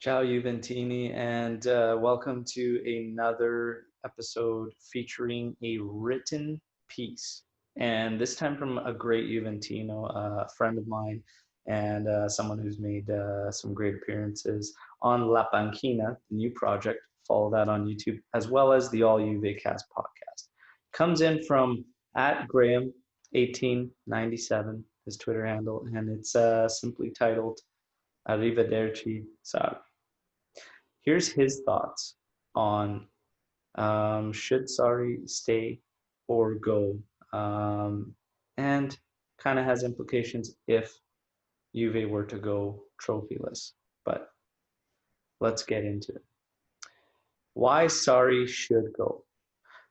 Ciao Juventini, and welcome to another episode featuring a written piece. And this time from a great Juventino, a friend of mine, and someone who's made some great appearances on La Panchina, the new project. Follow that on YouTube, as well as the All Juve Cast podcast. Comes in from at Graham1897, his Twitter handle, and it's simply titled Arrivederci Sarri. Here's his thoughts on should Sarri stay or go, and kind of has implications if Juve were to go trophyless. But let's get into it. Why Sarri should go.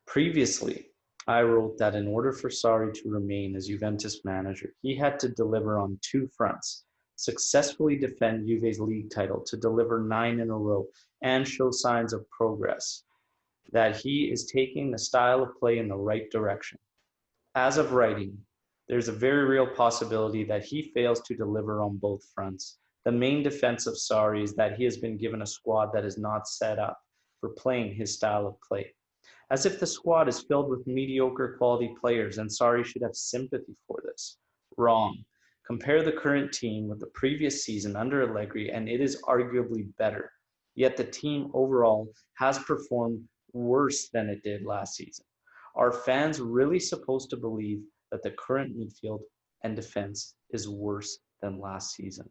Previously, I wrote that in order for Sarri to remain as Juventus manager, he had to deliver on two fronts: successfully defend Juve's league title, to deliver 9 in a row, and show signs of progress, that he is taking the style of play in the right direction. As of writing, there's a very real possibility that he fails to deliver on both fronts. The main defense of Sarri is that he has been given a squad that is not set up for playing his style of play. As if the squad is filled with mediocre quality players and Sarri should have sympathy for this. Wrong. Compare the current team with the previous season under Allegri and it is arguably better. Yet the team overall has performed worse than it did last season. Are fans really supposed to believe that the current midfield and defense is worse than last season?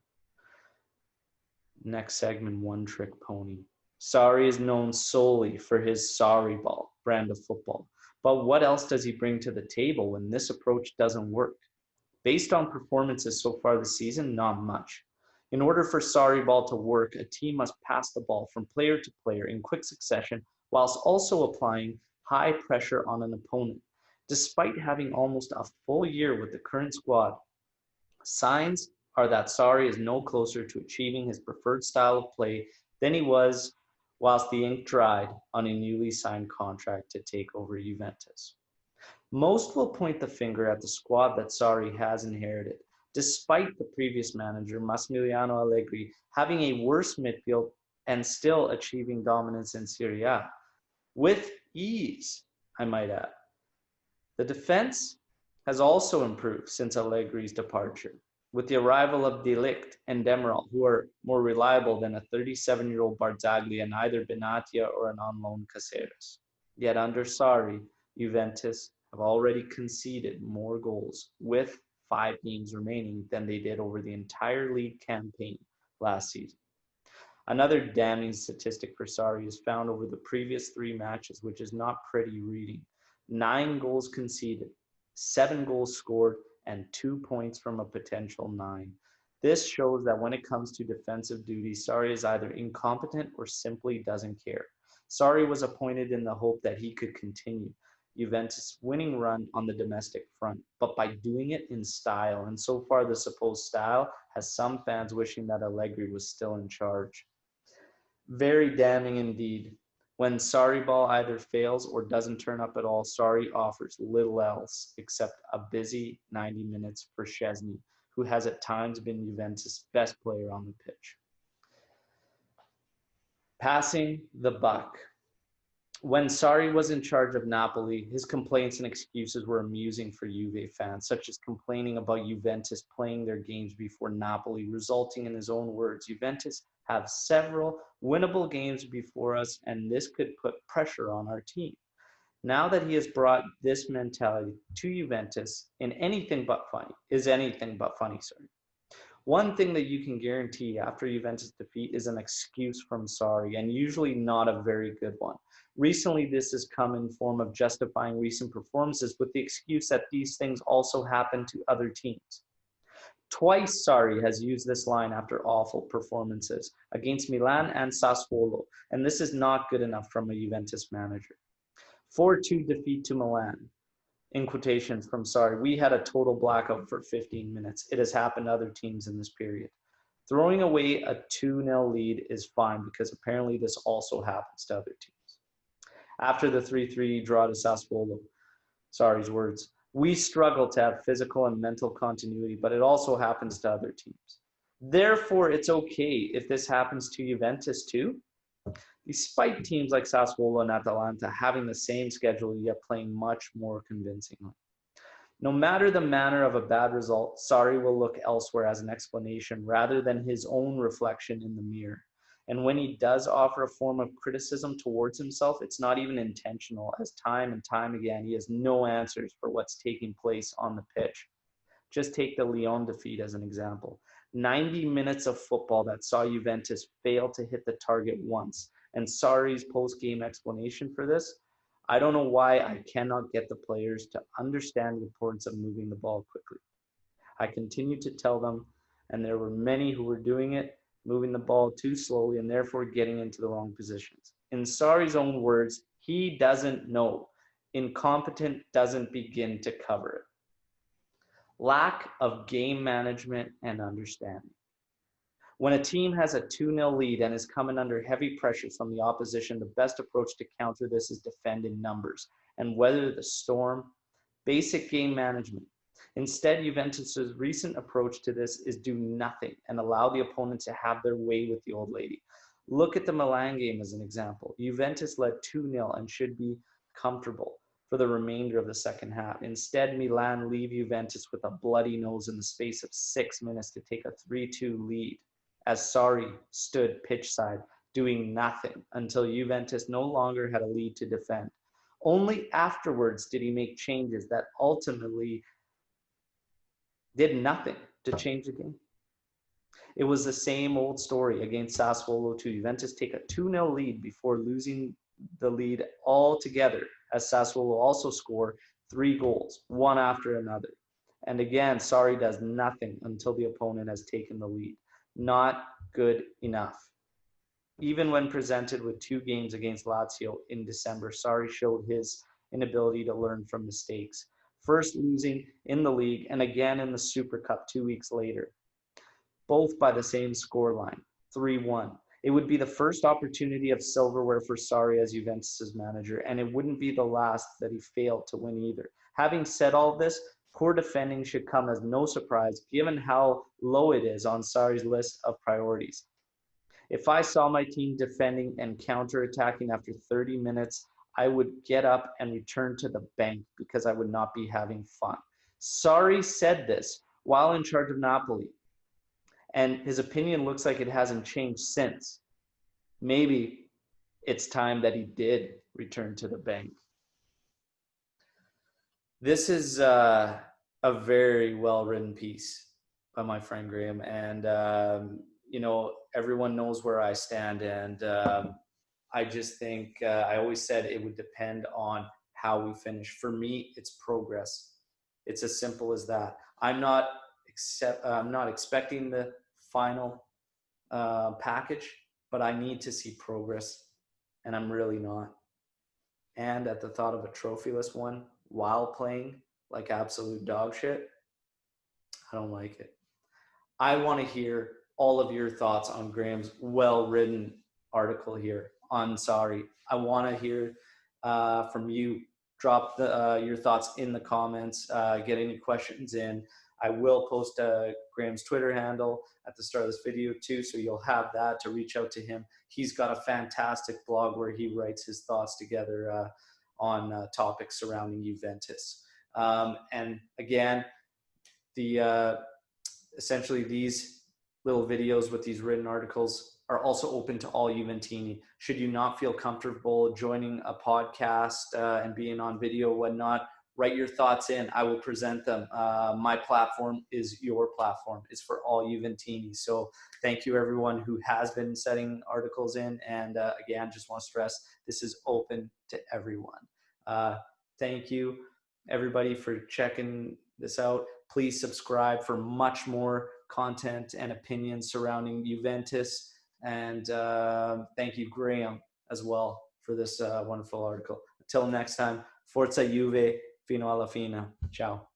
Next segment, One Trick Pony. Sarri is known solely for his Sarri ball brand of football. But what else does he bring to the table when this approach doesn't work? Based on performances so far this season, not much. In order for Sarri ball to work, a team must pass the ball from player to player in quick succession whilst also applying high pressure on an opponent. Despite having almost a full year with the current squad, signs are that Sarri is no closer to achieving his preferred style of play than he was whilst the ink dried on a newly signed contract to take over Juventus. Most will point the finger at the squad that Sarri has inherited, despite the previous manager, Massimiliano Allegri, having a worse midfield and still achieving dominance in Serie A. With ease, I might add. The defense has also improved since Allegri's departure, with the arrival of De Ligt and Demiral, who are more reliable than a 37-year-old Barzagli and either Benatia or an on-loan Caceres. Yet under Sarri, Juventus have already conceded more goals with 5 games remaining than they did over the entire league campaign last season. Another damning statistic for Sarri is found over the previous 3 matches, which is not pretty reading. 9 goals conceded, 7 goals scored, and 2 points from a potential 9. This shows that when it comes to defensive duties, Sarri is either incompetent or simply doesn't care. Sarri was appointed in the hope that he could continue Juventus' winning run on the domestic front, but by doing it in style, and so far the supposed style has some fans wishing that Allegri was still in charge. Very damning indeed. When Sarri ball either fails or doesn't turn up at all, Sarri offers little else except a busy 90 minutes for Szczesny, who has at times been Juventus' best player on the pitch. Passing the buck. When Sarri was in charge of Napoli, his complaints and excuses were amusing for Juve fans, such as complaining about Juventus playing their games before Napoli, resulting in his own words, Juventus have several winnable games before us, and this could put pressure on our team. Now that he has brought this mentality to Juventus, anything but funny. One thing that you can guarantee after Juventus defeat is an excuse from Sarri, and usually not a very good one. Recently, this has come in form of justifying recent performances with the excuse that these things also happen to other teams. Twice Sarri has used this line after awful performances against Milan and Sassuolo, and this is not good enough from a Juventus manager. 4-2 defeat to Milan. In quotations from Sarri, we had a total blackout for 15 minutes. It has happened to other teams in this period. Throwing away a 2-0 lead is fine because apparently this also happens to other teams. After the 3-3 draw to Sassuolo, Sarri's words, we struggle to have physical and mental continuity, but it also happens to other teams. Therefore, it's okay if this happens to Juventus too, despite teams like Sassuolo and Atalanta having the same schedule yet playing much more convincingly. No matter the manner of a bad result, Sarri will look elsewhere as an explanation rather than his own reflection in the mirror. And when he does offer a form of criticism towards himself, it's not even intentional, as time and time again, he has no answers for what's taking place on the pitch. Just take the Lyon defeat as an example. 90 minutes of football that saw Juventus fail to hit the target once. And Sarri's post-game explanation for this, I don't know why I cannot get the players to understand the importance of moving the ball quickly. I continued to tell them, and there were many who were doing it, moving the ball too slowly and therefore getting into the wrong positions. In Sarri's own words, he doesn't know. Incompetent doesn't begin to cover it. Lack of game management and understanding. When a team has a 2-0 lead and is coming under heavy pressure from the opposition, the best approach to counter this is defend in numbers and weather the storm. Basic game management. Instead, Juventus's recent approach to this is do nothing and allow the opponent to have their way with the old lady. Look at the Milan game as an example. Juventus led 2-0 and should be comfortable for the remainder of the second half. Instead, Milan leave Juventus with a bloody nose in the space of 6 minutes to take a 3-2 lead, as Sarri stood pitchside doing nothing until Juventus no longer had a lead to defend. Only afterwards did he make changes that ultimately did nothing to change the game. It was the same old story against Sassuolo too. Juventus take a 2-0 lead before losing the lead altogether, as Sassuolo also score 3 goals, one after another. And again, Sarri does nothing until the opponent has taken the lead. Not good enough. Even when presented with 2 games against Lazio in December, Sarri showed his inability to learn from mistakes. First losing in the league and again in the Super Cup 2 weeks later, both by the same scoreline, 3-1. It would be the first opportunity of silverware for Sarri as Juventus' manager, and it wouldn't be the last that he failed to win either. Having said all this, poor defending should come as no surprise, given how low it is on Sarri's list of priorities. If I saw my team defending and counterattacking after 30 minutes, I would get up and return to the bank because I would not be having fun. Sarri said this while in charge of Napoli, and his opinion looks like it hasn't changed since. Maybe it's time that he did return to the bank. This is a very well-written piece by my friend Graham, and you know, everyone knows where I stand, and I just think I always said it would depend on how we finish. For me, it's progress. It's as simple as that. I'm not expecting the final package, but I need to see progress, and I'm really not. And at the thought of a trophyless one while playing like absolute dog shit, I don't like it. I want to hear all of your thoughts on Graham's well-written article here on Sarri. I want to hear from you. Drop your thoughts in the comments. Get any questions in. I will post Graham's Twitter handle at the start of this video too, so you'll have that to reach out to him. He's got a fantastic blog where he writes his thoughts together on topics surrounding Juventus. And again, essentially these little videos with these written articles are also open to all Juventini. Should you not feel comfortable joining a podcast and being on video or whatnot, write your thoughts in. I will present them. My platform is your platform. It's for all Juventini. So thank you everyone who has been setting articles in. And again, just want to stress, this is open to everyone. Thank you everybody for checking this out. Please subscribe for much more content and opinions surrounding Juventus. And thank you, Graham, as well, for this wonderful article. Until next time, Forza Juve, fino alla fine. Ciao.